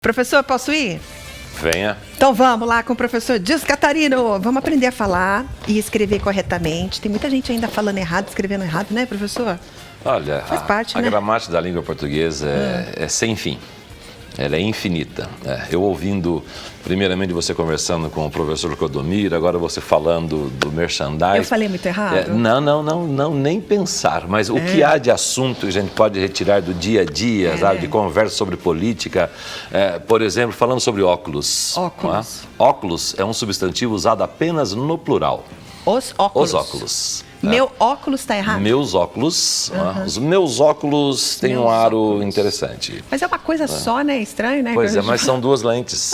Professor, posso ir? Venha. Então vamos lá com o professor Dias Catarino. Vamos aprender a falar e escrever corretamente. Tem muita gente ainda falando errado, escrevendo errado, né, professor? Olha, Faz parte, a né? gramática da língua portuguesa é sem fim. Ela é infinita. Eu ouvindo, primeiramente, você conversando com o professor Clodomiro, agora você falando do merchandising. Eu falei muito errado? Não, nem pensar. Mas o que há de assunto que a gente pode retirar do dia a dia, sabe, de conversa sobre política. Por exemplo, falando sobre óculos. Óculos. Óculos é um substantivo usado apenas no plural. Os óculos. Os óculos. Meu óculos está errado? Meus óculos. Os meus óculos têm um aro interessante. Mas é uma coisa só, né? Estranho, né? Pois é, mas são duas lentes.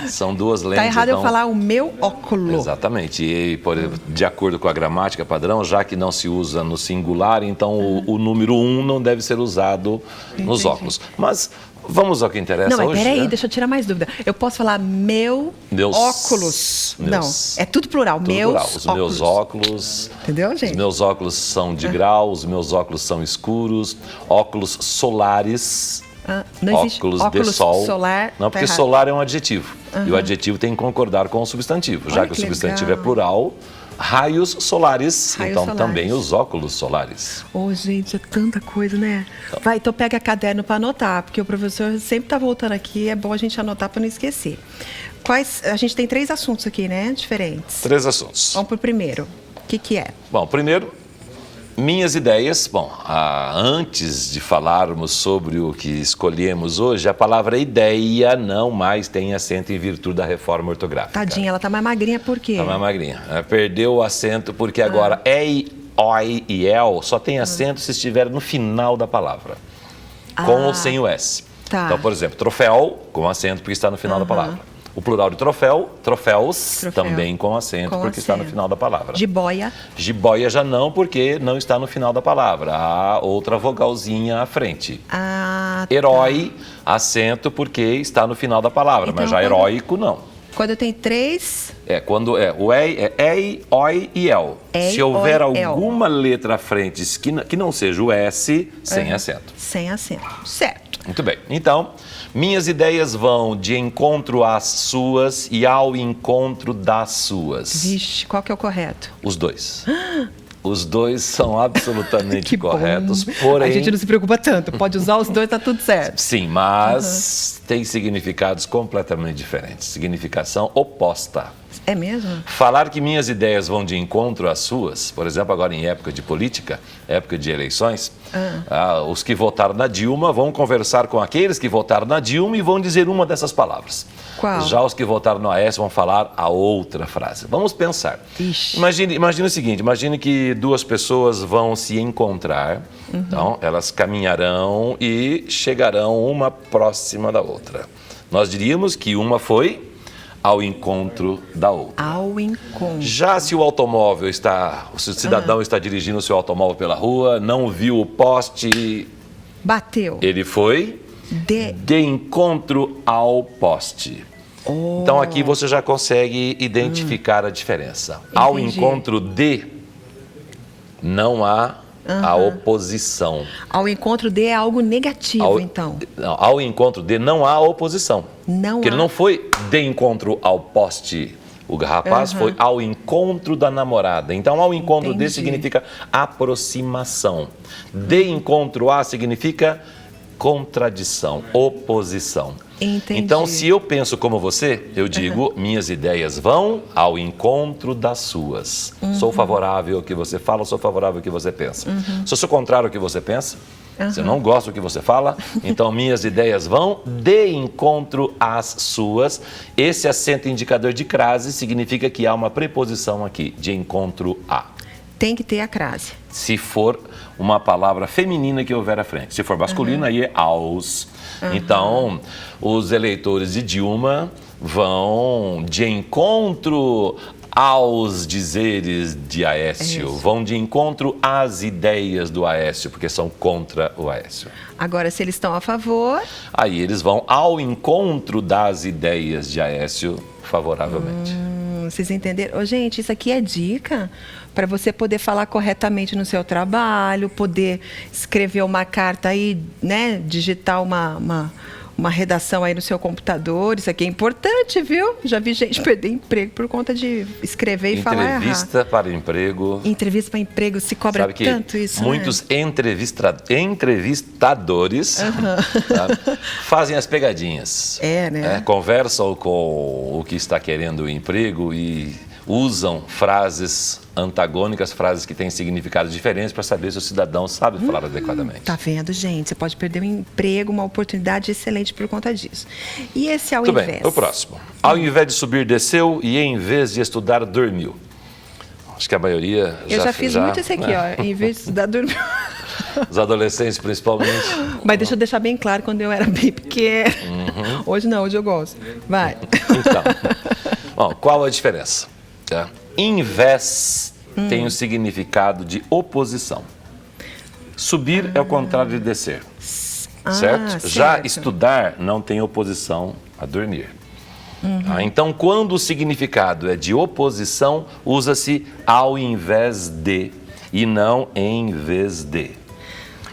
São duas lentes. Está errado então... eu falar o meu óculo. Exatamente. E, de acordo com a gramática padrão, já que não se usa no singular, então o número 1 não deve ser usado nos óculos. Mas vamos ao que interessa hoje. Não, mas peraí, né? deixa eu tirar mais dúvida. Eu posso falar meus óculos. Não, é tudo plural. Tudo meus plural. Os meus óculos. Entendeu, gente? Os meus óculos são de grau, os meus óculos são escuros, óculos solares. Não existe óculos de sol. Solar. Não, porque solar é um adjetivo. E o adjetivo tem que concordar com o substantivo. Já que o substantivo é plural, raios solares, então também os óculos solares. Gente, é tanta coisa, né? Vai, então pega caderno para anotar, porque o professor sempre está voltando aqui, é bom a gente anotar para não esquecer. A gente tem 3 assuntos aqui, né? Diferentes. 3 assuntos. Vamos para o primeiro. O que é? Bom, primeiro, minhas ideias. Bom, antes de falarmos sobre o que escolhemos hoje, a palavra ideia não mais tem acento em virtude da reforma ortográfica. Tadinha, ela tá mais magrinha por quê? Tá mais magrinha. Perdeu o acento porque agora oi e el só tem acento se estiver no final da palavra. Com ou sem o S. Tá. Então, por exemplo, troféu com acento porque está no final da palavra. O plural de troféu, troféus, também com acento, porque está no final da palavra. Jiboia. Jiboia já não, porque não está no final da palavra. Há outra vogalzinha à frente. Herói, acento, porque está no final da palavra, então, mas já heróico, não. Quando tem 3... Quando o ei, oi e el. Se houver alguma letra à frente que não seja o S, sem acento. Sem acento, certo. Muito bem. Então, minhas ideias vão de encontro às suas e ao encontro das suas. Vixe, qual que é o correto? Os dois. Os dois são absolutamente corretos, porém... A gente não se preocupa tanto, pode usar os dois, tá tudo certo. Sim, mas tem significados completamente diferentes, significação oposta. É mesmo? Falar que minhas ideias vão de encontro às suas, por exemplo, agora em época de política, época de eleições, os que votaram na Dilma vão conversar com aqueles que votaram na Dilma e vão dizer uma dessas palavras. Qual? Já os que votaram no AS vão falar a outra frase. Vamos pensar. Imagine o seguinte, imagine que 2 pessoas vão se encontrar, então elas caminharão e chegarão uma próxima da outra. Nós diríamos que uma foi ao encontro da outra. Ao encontro. Já se o automóvel se o cidadão está dirigindo o seu automóvel pela rua, não viu o poste... Bateu. Ele foi de encontro ao poste. Então aqui você já consegue identificar a diferença. Entendi. Ao encontro de, não há a oposição. Ao encontro de é algo negativo, então. Não, ao encontro de não há oposição. Porque ele não foi de encontro ao poste. O rapaz foi ao encontro da namorada. Então, ao encontro de significa aproximação. De encontro a significa contradição, oposição. Entendi. Então, se eu penso como você, eu digo, minhas ideias vão ao encontro das suas. Sou favorável ao que você fala, sou favorável ao que você pensa. Se eu sou contrário ao que você pensa, se eu não gosto do que você fala, então minhas ideias vão de encontro às suas. Esse acento indicador de crase significa que há uma preposição aqui, de encontro a. Tem que ter a crase. Se for uma palavra feminina que houver à frente. Se for masculina, aí é aos. Então, os eleitores de Dilma vão de encontro aos dizeres de Aécio, vão de encontro às ideias do Aécio, porque são contra o Aécio. Agora, se eles estão a favor... Aí eles vão ao encontro das ideias de Aécio favoravelmente. Vocês entenderam? Gente, isso aqui é dica para você poder falar corretamente no seu trabalho, poder escrever uma carta aí, né? Digitar uma redação aí no seu computador. Isso aqui é importante, viu? Já vi gente perder emprego por conta de escrever e falar errado. Entrevista para emprego. Entrevista para emprego, se cobra Sabe que tanto isso, muitos né? entrevistadores tá, fazem as pegadinhas. Né? Conversam com o que está querendo o emprego e usam frases antagônicas, frases que têm significados diferentes para saber se o cidadão sabe falar adequadamente. Tá vendo, gente? Você pode perder um emprego, uma oportunidade excelente por conta disso. E esse ao Muito invés? bem, o próximo. Ao invés de subir, desceu e em vez de estudar, dormiu. Acho que a maioria Eu já fiz muito esse aqui, ó. Em vez de estudar, dormiu. Os adolescentes, principalmente. Mas deixa eu deixar bem claro, quando eu era bem pequena. Hoje não, hoje eu gosto. Vai. Então, bom, qual a diferença? Tá? Invés tem o significado de oposição. Subir é o contrário de descer. Certo? Já estudar não tem oposição a dormir. Então, quando o significado é de oposição, usa-se ao invés de e não em vez de.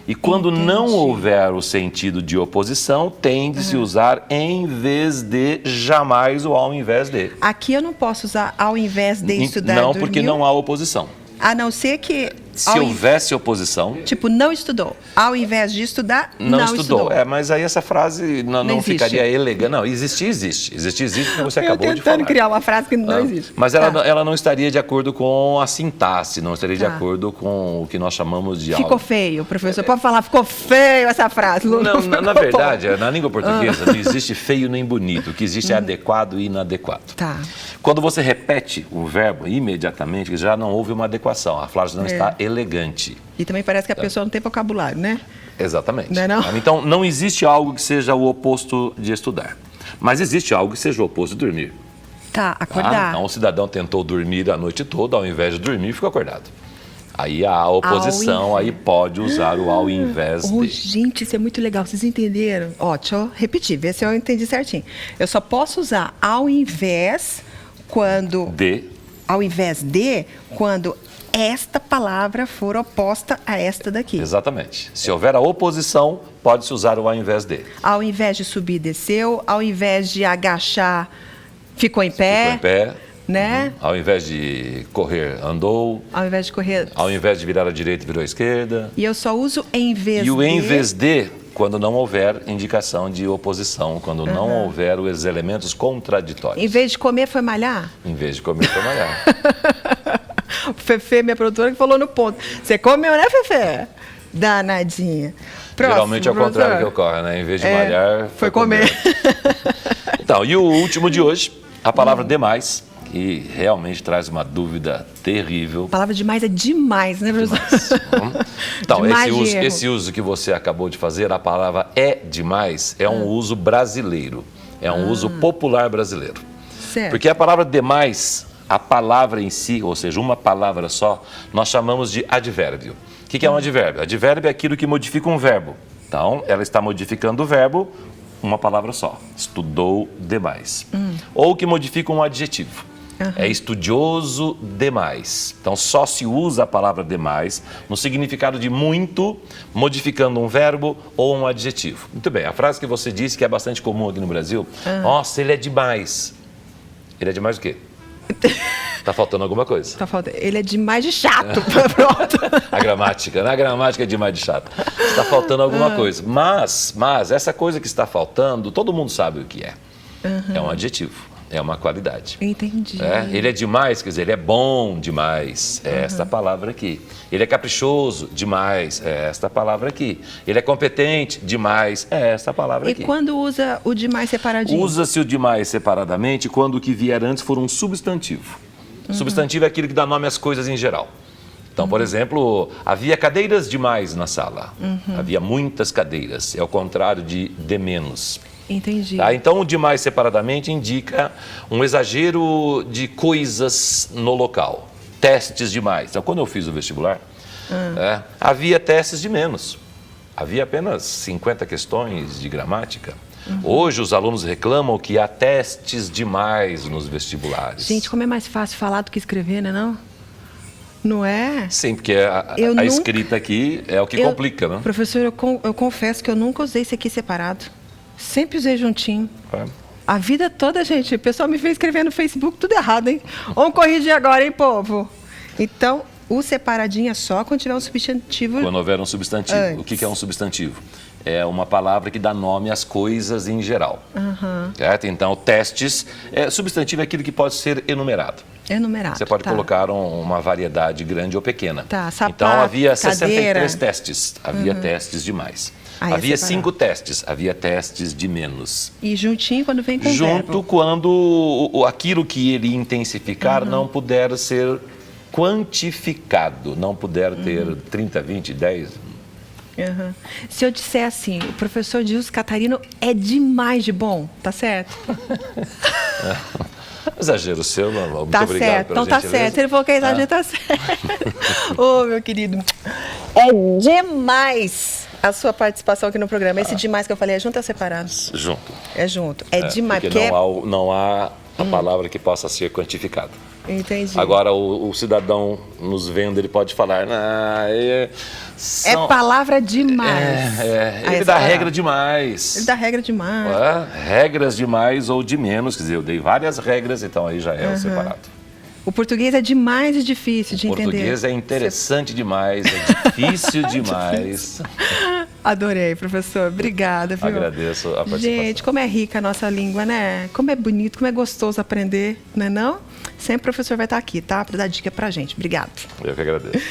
E quando não houver o sentido de oposição, tende-se a usar em vez de, jamais o ao invés de. Aqui eu não posso usar ao invés de estudar, Não, dormiu, porque não há oposição. a não ser que... Se houvesse oposição... Tipo, não estudou. Ao invés de estudar, não estudou. Mas aí essa frase não ficaria elegante. Não, existir, existe. Existir, existe, porque você acabou de falar. tentando criar uma frase que não existe. Mas ela não estaria de acordo com a sintaxe, não estaria de acordo com o que nós chamamos de... Ficou feio, professor. Pode falar, ficou feio essa frase. Não, na verdade, na língua portuguesa, não existe feio nem bonito. O que existe é adequado e inadequado. Tá. Quando você repete o verbo imediatamente, já não houve uma adequação. A frase não está elegante. E também parece que a pessoa não tem vocabulário, né? Exatamente. Não é não? Então, não existe algo que seja o oposto de estudar. Mas existe algo que seja o oposto de dormir. Tá, acordar. Então, o cidadão tentou dormir a noite toda, ao invés de dormir, ficou acordado. Aí há oposição, aí pode usar o ao invés de. Gente, isso é muito legal. Vocês entenderam? Ó, deixa eu repetir, ver se eu entendi certinho. Eu só posso usar ao invés quando... Ao invés de, quando esta palavra for oposta a esta daqui. Exatamente. Se houver a oposição, pode-se usar o ao invés de. Ao invés de subir, desceu. Ao invés de agachar, ficou em pé. Ficou em pé. Né? Ao invés de correr, andou. Ao invés de correr... Ao invés de virar à direita, virou à esquerda. E eu só uso em vez de... E o em vez de, quando não houver indicação de oposição, quando não houver os elementos contraditórios. Em vez de comer, foi malhar? Em vez de comer, foi malhar. O Fefe, minha produtora, que falou no ponto. Você comeu, né, Fefe? Danadinha. Próximo, geralmente é o contrário que ocorre, né? Em vez de malhar, foi comer. Então, e o último de hoje, a palavra demais, que realmente traz uma dúvida terrível. A palavra demais é demais, né, professor? Então, demais esse uso que você acabou de fazer, a palavra é demais, é um uso brasileiro. É um uso popular brasileiro. Certo. Porque a palavra demais, a palavra em si, ou seja, uma palavra só, nós chamamos de advérbio. O que é um advérbio? Advérbio é aquilo que modifica um verbo. Então, ela está modificando o verbo, uma palavra só. Estudou demais. Ou que modifica um adjetivo. É estudioso demais. Então, só se usa a palavra demais no significado de muito, modificando um verbo ou um adjetivo. Muito bem, a frase que você disse, que é bastante comum aqui no Brasil, nossa, ele é demais. Ele é demais o quê? Tá faltando alguma coisa. Tá faltando. Ele é demais de chato. Pronto. A gramática, né? A gramática é demais de chato. Está faltando alguma coisa. Mas essa coisa que está faltando, todo mundo sabe o que é. É um adjetivo. É uma qualidade. Entendi. Ele é demais, quer dizer, ele é bom demais. É esta palavra aqui. Ele é caprichoso demais. É esta palavra aqui. Ele é competente demais. É esta palavra aqui. E quando usa o demais separadinho? Usa-se o demais separadamente quando o que vier antes for um substantivo. Substantivo é aquilo que dá nome às coisas em geral. Então, por exemplo, havia cadeiras demais na sala. Havia muitas cadeiras. É o contrário de menos. Entendi. Tá? Então, o demais separadamente indica um exagero de coisas no local. Testes demais. Então, quando eu fiz o vestibular, havia testes de menos. Havia apenas 50 questões de gramática. Hoje, os alunos reclamam que há testes demais nos vestibulares. Gente, como é mais fácil falar do que escrever, né, não? Não é? Sim, porque a escrita aqui é o que complica, né? Professor, eu confesso que eu nunca usei isso aqui separado. Sempre usei juntinho. A vida toda, gente, o pessoal me fez escrever no Facebook tudo errado, hein? Vamos corrigir agora, hein, povo? Então, o separadinho é só quando tiver um substantivo. Quando houver um substantivo. Antes. O que é um substantivo? É uma palavra que dá nome às coisas em geral. Certo? Então, testes, substantivo é aquilo que pode ser enumerado. Enumerado. Você pode colocar uma variedade grande ou pequena. Sapato, então, havia 63 cadeira. testes. Havia testes demais. Havia 5 testes. Havia testes de menos. E juntinho quando vem com o verbo. Junto quando aquilo que ele intensificar não puder ser quantificado. Não puder ter 30, 20, 10... Se eu disser assim, o professor Gilson Catarino é demais de bom, tá certo? Exagero seu, muito tá obrigado certo, pela então tá gentileza. certo. Ele falou que é exagero, tá certo. Ô, meu querido, é demais a sua participação aqui no programa. Esse demais que eu falei é junto ou separado? Junto. É junto. É demais. Porque não há a palavra que possa ser quantificada. Entendi. Agora, o cidadão nos vendo, ele pode falar... É palavra demais. Ele dá regra demais. Ele dá regra demais. Regras demais ou de menos. Quer dizer, eu dei várias regras, então aí já é o separado. O português é demais e difícil de entender. O português é interessante demais, é difícil demais. Adorei, professor. Obrigada, viu? Agradeço a participação. Gente, como é rica a nossa língua, né? Como é bonito, como é gostoso aprender, não é não? Sempre o professor vai estar aqui, tá? Para dar dica pra gente. Obrigado. Eu que agradeço.